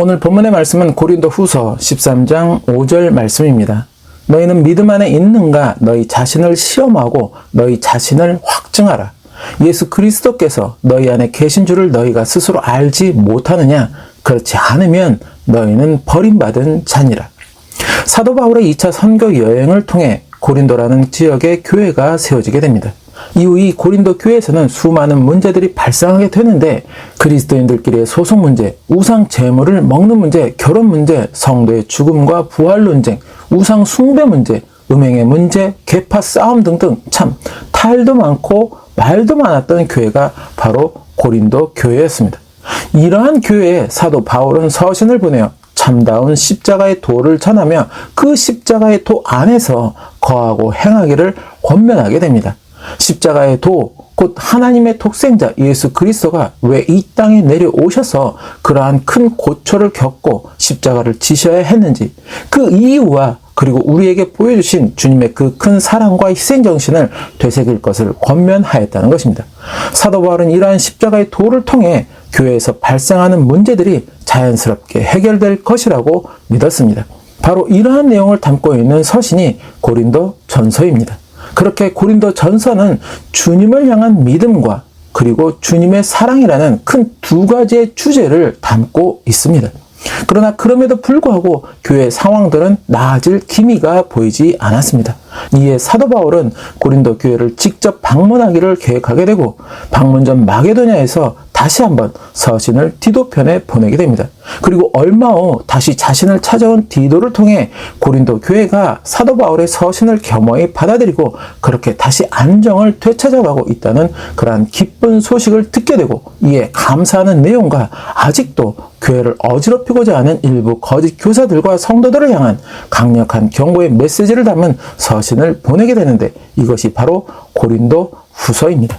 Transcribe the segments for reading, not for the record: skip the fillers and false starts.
오늘 본문의 말씀은 고린도후서 13장 5절 말씀입니다. 너희는 믿음 안에 있는가? 너희 자신을 시험하고 너희 자신을 확증하라. 예수 그리스도께서 너희 안에 계신 줄을 너희가 스스로 알지 못하느냐? 그렇지 않으면 너희는 버림받은 자니라. 사도 바울의 2차 선교 여행을 통해 고린도라는 지역에 교회가 세워지게 됩니다. 이후 이 고린도 교회에서는 수많은 문제들이 발생하게 되는데 그리스도인들끼리의 소송 문제, 우상 제물을 먹는 문제, 결혼 문제, 성도의 죽음과 부활 논쟁, 우상 숭배 문제, 음행의 문제, 계파 싸움 등등 참 탈도 많고 말도 많았던 교회가 바로 고린도 교회였습니다. 이러한 교회에 사도 바울은 서신을 보내어 참다운 십자가의 도를 전하며 그 십자가의 도 안에서 거하고 행하기를 권면하게 됩니다. 십자가의 도, 곧 하나님의 독생자 예수 그리스도가 왜 이 땅에 내려오셔서 그러한 큰 고초를 겪고 십자가를 지셔야 했는지, 그 이유와 그리고 우리에게 보여주신 주님의 그 큰 사랑과 희생정신을 되새길 것을 권면하였다는 것입니다. 사도 바울은 이러한 십자가의 도를 통해 교회에서 발생하는 문제들이 자연스럽게 해결될 것이라고 믿었습니다. 바로 이러한 내용을 담고 있는 서신이 고린도 전서입니다. 그렇게 고린도 전서는 주님을 향한 믿음과 그리고 주님의 사랑이라는 큰 두 가지의 주제를 담고 있습니다. 그러나 그럼에도 불구하고 교회의 상황들은 나아질 기미가 보이지 않았습니다. 이에 사도 바울은 고린도 교회를 직접 방문하기를 계획하게 되고 방문 전 마게도냐에서 다시 한번 서신을 디도편에 보내게 됩니다. 그리고 얼마 후 다시 자신을 찾아온 디도를 통해 고린도 교회가 사도 바울의 서신을 겸허히 받아들이고 그렇게 다시 안정을 되찾아가고 있다는 그러한 기쁜 소식을 듣게 되고, 이에 감사하는 내용과 아직도 교회를 어지럽히고자 하는 일부 거짓 교사들과 성도들을 향한 강력한 경고의 메시지를 담은 서신을 보내게 되는데, 이것이 바로 고린도 후서입니다.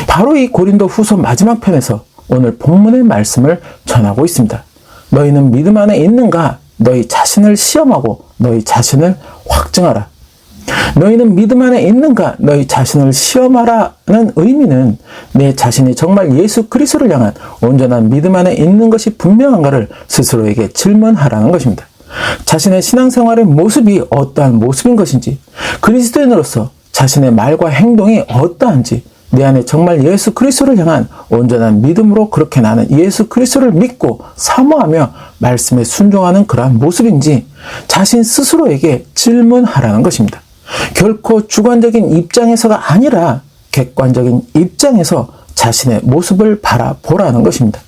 바로 이 고린도 후서 마지막 편에서 오늘 본문의 말씀을 전하고 있습니다. 너희는 믿음 안에 있는가? 너희 자신을 시험하고 너희 자신을 확증하라. 너희는 믿음 안에 있는가? 너희 자신을 시험하라는 의미는 내 자신이 정말 예수 그리스도를 향한 온전한 믿음 안에 있는 것이 분명한가를 스스로에게 질문하라는 것입니다. 자신의 신앙생활의 모습이 어떠한 모습인 것인지, 그리스도인으로서 자신의 말과 행동이 어떠한지, 내 안에 정말 예수 그리스도를 향한 온전한 믿음으로 그렇게 나는 예수 그리스도를 믿고 사모하며 말씀에 순종하는 그러한 모습인지 자신 스스로에게 질문하라는 것입니다. 결코 주관적인 입장에서가 아니라 객관적인 입장에서 자신의 모습을 바라보라는 것입니다.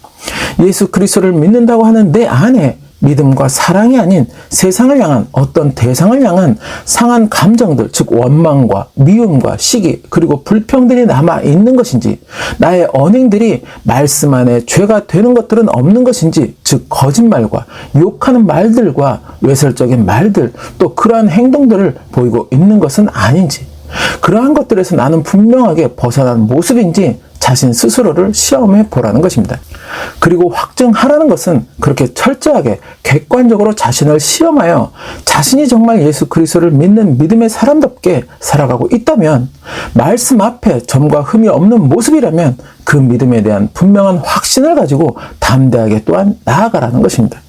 예수 그리스도를 믿는다고 하는 내 안에 믿음과 사랑이 아닌 세상을 향한 어떤 대상을 향한 상한 감정들, 즉 원망과 미움과 시기 그리고 불평들이 남아 있는 것인지, 나의 언행들이 말씀 안에 죄가 되는 것들은 없는 것인지, 즉 거짓말과 욕하는 말들과 외설적인 말들, 또 그러한 행동들을 보이고 있는 것은 아닌지, 그러한 것들에서 나는 분명하게 벗어난 모습인지 자신 스스로를 시험해 보라는 것입니다. 그리고 확증하라는 것은 그렇게 철저하게 객관적으로 자신을 시험하여 자신이 정말 예수 그리스도를 믿는 믿음의 사람답게 살아가고 있다면, 말씀 앞에 점과 흠이 없는 모습이라면 그 믿음에 대한 분명한 확신을 가지고 담대하게 또한 나아가라는 것입니다.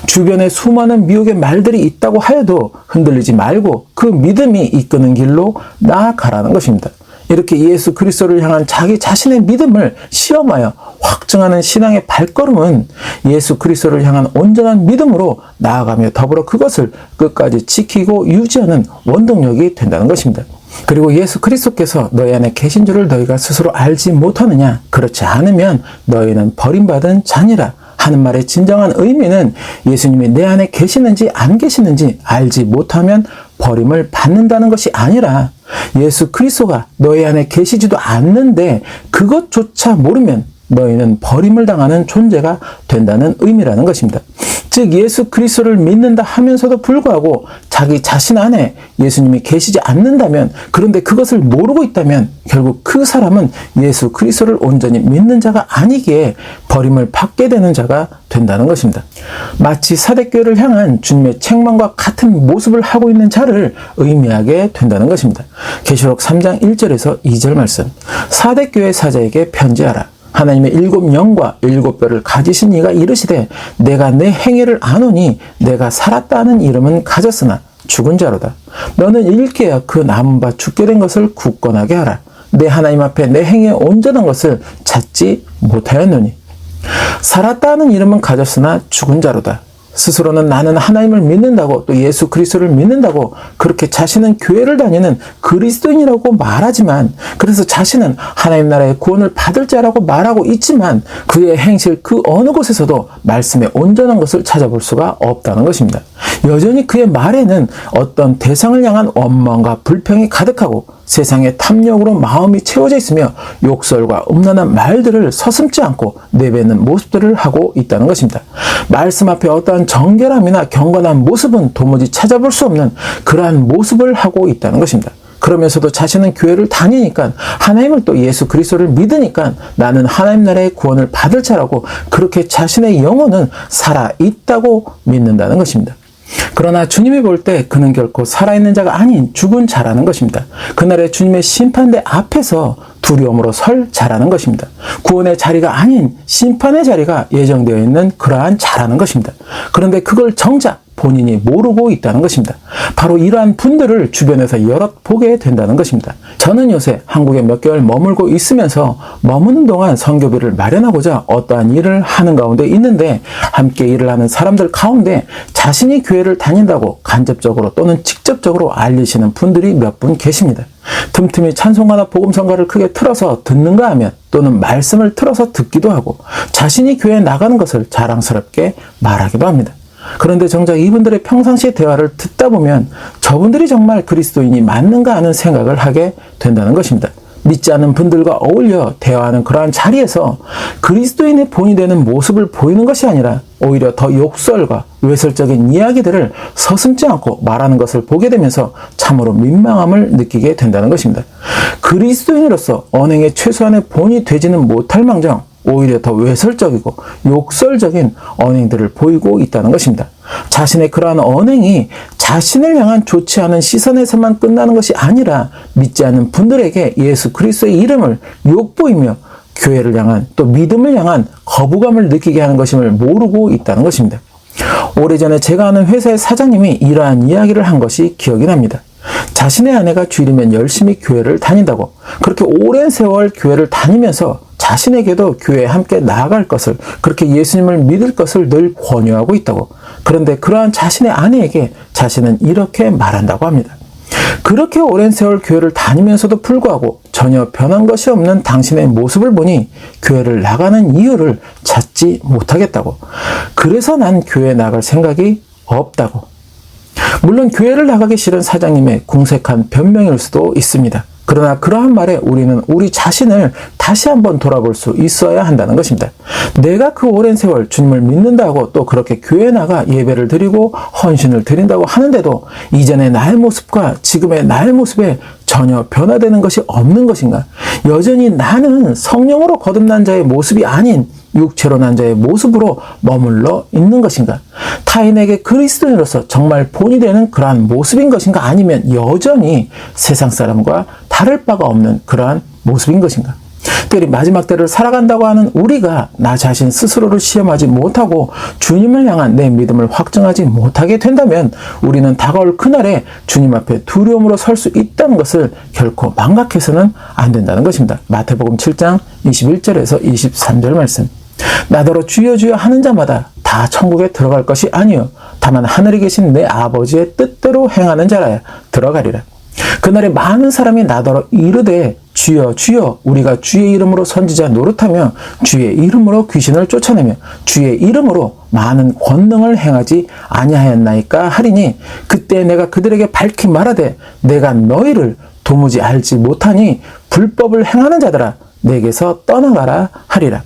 주변에 수많은 미혹의 말들이 있다고 하여도 흔들리지 말고 그 믿음이 이끄는 길로 나아가라는 것입니다. 이렇게 예수 그리스도를 향한 자기 자신의 믿음을 시험하여 확증하는 신앙의 발걸음은 예수 그리스도를 향한 온전한 믿음으로 나아가며 더불어 그것을 끝까지 지키고 유지하는 원동력이 된다는 것입니다. 그리고 예수 그리스도께서 너희 안에 계신 줄을 너희가 스스로 알지 못하느냐? 그렇지 않으면 너희는 버림받은 자니라 하는 말의 진정한 의미는 예수님이 내 안에 계시는지 안 계시는지 알지 못하면 버림을 받는다는 것이 아니라 예수 그리스도가 너희 안에 계시지도 않는데 그것조차 모르면 너희는 버림을 당하는 존재가 된다는 의미라는 것입니다. 즉 예수 그리스도를 믿는다 하면서도 불구하고 자기 자신 안에 예수님이 계시지 않는다면, 그런데 그것을 모르고 있다면 결국 그 사람은 예수 그리스도를 온전히 믿는 자가 아니기에 버림을 받게 되는 자가 된다는 것입니다. 마치 사대교회를 향한 주님의 책망과 같은 모습을 하고 있는 자를 의미하게 된다는 것입니다. 계시록 3장 1절에서 2절 말씀. 사대교회 사자에게 편지하라. 하나님의 7영과 7뼈를 가지신 이가 이르시되 내가 내 행위를 아노니 내가 살았다 하는 이름은 가졌으나 죽은 자로다. 너는 일깨어 그 남은 바 죽게 된 것을 굳건하게 하라. 내 하나님 앞에 내 행위에 온전한 것을 찾지 못하였노니. 살았다 하는 이름은 가졌으나 죽은 자로다. 스스로는 나는 하나님을 믿는다고 또 예수 그리스도를 믿는다고 그렇게 자신은 교회를 다니는 그리스도인이라고 말하지만, 그래서 자신은 하나님 나라의 구원을 받을 자라고 말하고 있지만 그의 행실 그 어느 곳에서도 말씀의 온전한 것을 찾아볼 수가 없다는 것입니다. 여전히 그의 말에는 어떤 대상을 향한 원망과 불평이 가득하고 세상의 탐욕으로 마음이 채워져 있으며 욕설과 음란한 말들을 서슴지 않고 내뱉는 모습들을 하고 있다는 것입니다. 말씀 앞에 어떠한 정결함이나 경건한 모습은 도무지 찾아볼 수 없는 그러한 모습을 하고 있다는 것입니다. 그러면서도 자신은 교회를 다니니까, 하나님을 또 예수 그리스도를 믿으니까 나는 하나님 나라의 구원을 받을 자라고 그렇게 자신의 영혼은 살아있다고 믿는다는 것입니다. 그러나 주님이 볼 때 그는 결코 살아있는 자가 아닌 죽은 자라는 것입니다. 그날의 주님의 심판대 앞에서 두려움으로 설 자라는 것입니다. 구원의 자리가 아닌 심판의 자리가 예정되어 있는 그러한 자라는 것입니다. 그런데 그걸 정작 본인이 모르고 있다는 것입니다. 바로 이러한 분들을 주변에서 여럿 보게 된다는 것입니다. 저는 요새 한국에 몇 개월 머물고 있으면서 머무는 동안 선교비를 마련하고자 어떠한 일을 하는 가운데 있는데, 함께 일을 하는 사람들 가운데 자신이 교회를 다닌다고 간접적으로 또는 직접적으로 알리시는 분들이 몇 분 계십니다. 틈틈이 찬송가나 복음성가를 크게 틀어서 듣는가 하면, 또는 말씀을 틀어서 듣기도 하고 자신이 교회에 나가는 것을 자랑스럽게 말하기도 합니다. 그런데 정작 이분들의 평상시 대화를 듣다 보면 저분들이 정말 그리스도인이 맞는가 하는 생각을 하게 된다는 것입니다. 믿지 않는 분들과 어울려 대화하는 그러한 자리에서 그리스도인의 본이 되는 모습을 보이는 것이 아니라 오히려 더 욕설과 외설적인 이야기들을 서슴지 않고 말하는 것을 보게 되면서 참으로 민망함을 느끼게 된다는 것입니다. 그리스도인으로서 언행의 최소한의 본이 되지는 못할 망정 오히려 더 외설적이고 욕설적인 언행들을 보이고 있다는 것입니다. 자신의 그러한 언행이 자신을 향한 좋지 않은 시선에서만 끝나는 것이 아니라 믿지 않는 분들에게 예수 그리스도의 이름을 욕보이며 교회를 향한 또 믿음을 향한 거부감을 느끼게 하는 것임을 모르고 있다는 것입니다. 오래전에 제가 아는 회사의 사장님이 이러한 이야기를 한 것이 기억이 납니다. 자신의 아내가 주일이면 열심히 교회를 다닌다고, 그렇게 오랜 세월 교회를 다니면서 자신에게도 교회에 함께 나아갈 것을, 그렇게 예수님을 믿을 것을 늘 권유하고 있다고. 그런데 그러한 자신의 아내에게 자신은 이렇게 말한다고 합니다. 그렇게 오랜 세월 교회를 다니면서도 불구하고 전혀 변한 것이 없는 당신의 모습을 보니 교회를 나가는 이유를 찾지 못하겠다고. 그래서 난 교회에 나갈 생각이 없다고. 물론 교회를 나가기 싫은 사장님의 궁색한 변명일 수도 있습니다. 그러나 그러한 말에 우리는 우리 자신을 다시 한번 돌아볼 수 있어야 한다는 것입니다. 내가 그 오랜 세월 주님을 믿는다고 또 그렇게 교회에 나가 예배를 드리고 헌신을 드린다고 하는데도 이전의 나의 모습과 지금의 나의 모습에 전혀 변화되는 것이 없는 것인가? 여전히 나는 성령으로 거듭난 자의 모습이 아닌 육체로 난 자의 모습으로 머물러 있는 것인가? 타인에게 그리스도인으로서 정말 본이 되는 그러한 모습인 것인가? 아니면 여전히 세상 사람과 다를 바가 없는 그러한 모습인 것인가? 특별히 마지막 때를 살아간다고 하는 우리가 나 자신 스스로를 시험하지 못하고 주님을 향한 내 믿음을 확증하지 못하게 된다면 우리는 다가올 그날에 주님 앞에 두려움으로 설 수 있다는 것을 결코 망각해서는 안 된다는 것입니다. 마태복음 7장 21절에서 23절 말씀. 나더러 주여 주여 하는 자마다 다 천국에 들어갈 것이 아니요 다만 하늘에 계신 내 아버지의 뜻대로 행하는 자라야 들어가리라. 그날에 많은 사람이 나더러 이르되 주여 주여 우리가 주의 이름으로 선지자 노릇하며 주의 이름으로 귀신을 쫓아내며 주의 이름으로 많은 권능을 행하지 아니하였나이까 하리니 그때 내가 그들에게 밝히 말하되 내가 너희를 도무지 알지 못하니 불법을 행하는 자들아 내게서 떠나가라 하리라.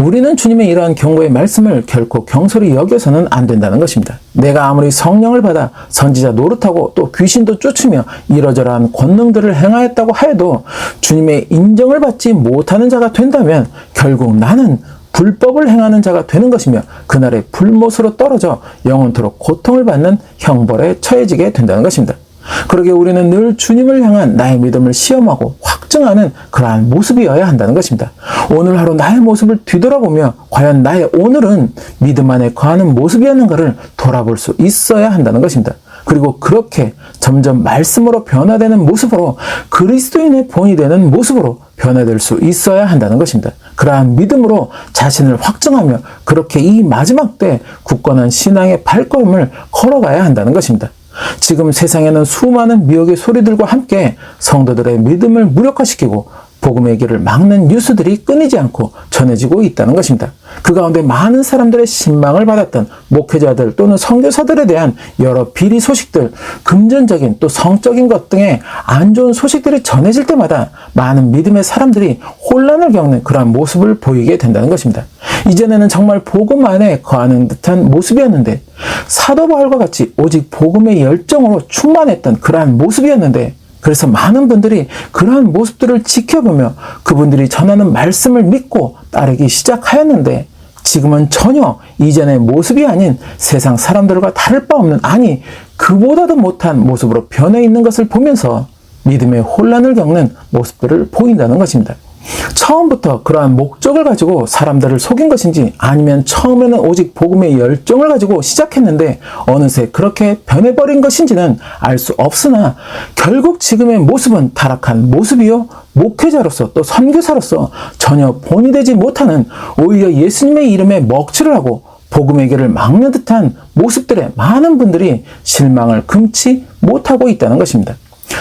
우리는 주님의 이러한 경고의 말씀을 결코 경솔히 여겨서는 안 된다는 것입니다. 내가 아무리 성령을 받아 선지자 노릇하고 또 귀신도 쫓으며 이러저러한 권능들을 행하였다고 하여도 주님의 인정을 받지 못하는 자가 된다면 결국 나는 불법을 행하는 자가 되는 것이며 그날의 불못으로 떨어져 영원토록 고통을 받는 형벌에 처해지게 된다는 것입니다. 그러게 우리는 늘 주님을 향한 나의 믿음을 시험하고 확증하고 확증하는 그러한 모습이어야 한다는 것입니다. 오늘 하루 나의 모습을 뒤돌아보며 과연 나의 오늘은 믿음 안에 거하는 모습이었는가를 돌아볼 수 있어야 한다는 것입니다. 그리고 그렇게 점점 말씀으로 변화되는 모습으로 그리스도인의 본이 되는 모습으로 변화될 수 있어야 한다는 것입니다. 그러한 믿음으로 자신을 확증하며 그렇게 이 마지막 때 굳건한 신앙의 발걸음을 걸어가야 한다는 것입니다. 지금 세상에는 수많은 미혹의 소리들과 함께 성도들의 믿음을 무력화시키고 복음의 길을 막는 뉴스들이 끊이지 않고 전해지고 있다는 것입니다. 그 가운데 많은 사람들의 신망을 받았던 목회자들 또는 선교사들에 대한 여러 비리 소식들, 금전적인 또 성적인 것 등의 안 좋은 소식들이 전해질 때마다 많은 믿음의 사람들이 혼란을 겪는 그러한 모습을 보이게 된다는 것입니다. 이전에는 정말 복음 안에 거하는 듯한 모습이었는데 사도 바울과 같이 오직 복음의 열정으로 충만했던 그러한 모습이었는데 그래서 많은 분들이 그러한 모습들을 지켜보며 그분들이 전하는 말씀을 믿고 따르기 시작하였는데 지금은 전혀 이전의 모습이 아닌 세상 사람들과 다를 바 없는 아니 그보다도 못한 모습으로 변해 있는 것을 보면서 믿음의 혼란을 겪는 모습들을 보인다는 것입니다. 처음부터 그러한 목적을 가지고 사람들을 속인 것인지 아니면 처음에는 오직 복음의 열정을 가지고 시작했는데 어느새 그렇게 변해버린 것인지는 알 수 없으나 결국 지금의 모습은 타락한 모습이요 목회자로서 또 선교사로서 전혀 본이 되지 못하는 오히려 예수님의 이름에 먹칠을 하고 복음의 길을 막는 듯한 모습들에 많은 분들이 실망을 금치 못하고 있다는 것입니다.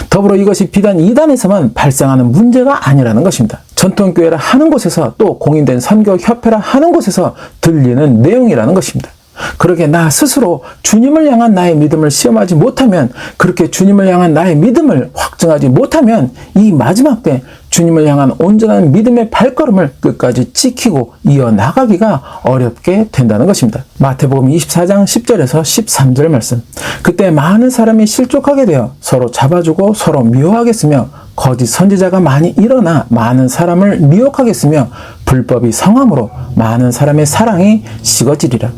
더불어 이것이 비단 이단에서만 발생하는 문제가 아니라는 것입니다. 전통교회라 하는 곳에서 또 공인된 선교협회라 하는 곳에서 들리는 내용이라는 것입니다. 그러게 나 스스로 주님을 향한 나의 믿음을 시험하지 못하면 그렇게 주님을 향한 나의 믿음을 확증하지 못하면 이 마지막 때 주님을 향한 온전한 믿음의 발걸음을 끝까지 지키고 이어나가기가 어렵게 된다는 것입니다. 마태복음 24장 10절에서 13절 말씀. 그때 많은 사람이 실족하게 되어 서로 잡아주고 서로 미워하겠으며 거짓 선지자가 많이 일어나 많은 사람을 미혹하겠으며 불법이 성함으로 많은 사람의 사랑이 식어지리라.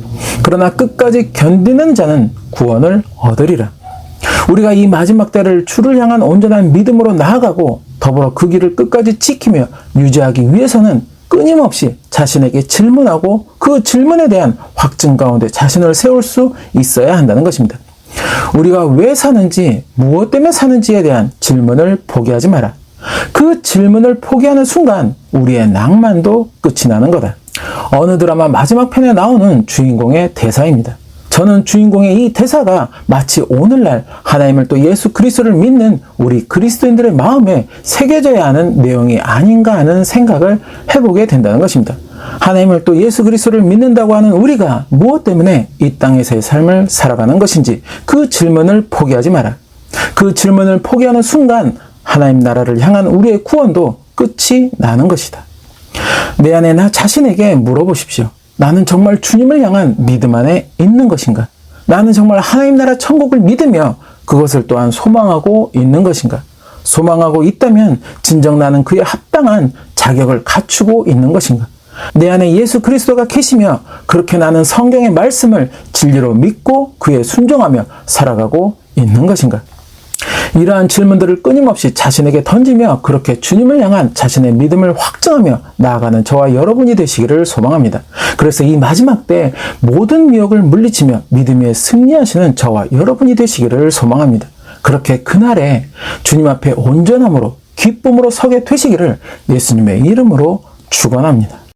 그러나 끝까지 견디는 자는 구원을 얻으리라. 우리가 이 마지막 때를 주를 향한 온전한 믿음으로 나아가고 더불어 그 길을 끝까지 지키며 유지하기 위해서는 끊임없이 자신에게 질문하고 그 질문에 대한 확증 가운데 자신을 세울 수 있어야 한다는 것입니다. 우리가 왜 사는지, 무엇 때문에 사는지에 대한 질문을 포기하지 마라. 그 질문을 포기하는 순간 우리의 낭만도 끝이 나는 거다. 어느 드라마 마지막 편에 나오는 주인공의 대사입니다. 저는 주인공의 이 대사가 마치 오늘날 하나님을 또 예수 그리스도를 믿는 우리 그리스도인들의 마음에 새겨져야 하는 내용이 아닌가 하는 생각을 해보게 된다는 것입니다. 하나님을 또 예수 그리스도를 믿는다고 하는 우리가 무엇 때문에 이 땅에서의 삶을 살아가는 것인지 그 질문을 포기하지 마라. 그 질문을 포기하는 순간 하나님 나라를 향한 우리의 구원도 끝이 나는 것이다. 내 안에 나 자신에게 물어보십시오. 나는 정말 주님을 향한 믿음 안에 있는 것인가? 나는 정말 하나님 나라 천국을 믿으며 그것을 또한 소망하고 있는 것인가? 소망하고 있다면 진정 나는 그에 합당한 자격을 갖추고 있는 것인가? 내 안에 예수 그리스도가 계시며 그렇게 나는 성경의 말씀을 진리로 믿고 그에 순종하며 살아가고 있는 것인가? 이러한 질문들을 끊임없이 자신에게 던지며 그렇게 주님을 향한 자신의 믿음을 확증하며 나아가는 저와 여러분이 되시기를 소망합니다. 그래서 이 마지막 때 모든 미혹을 물리치며 믿음 위에 승리하시는 저와 여러분이 되시기를 소망합니다. 그렇게 그날에 주님 앞에 온전함으로 기쁨으로 서게 되시기를 예수님의 이름으로 축원합니다.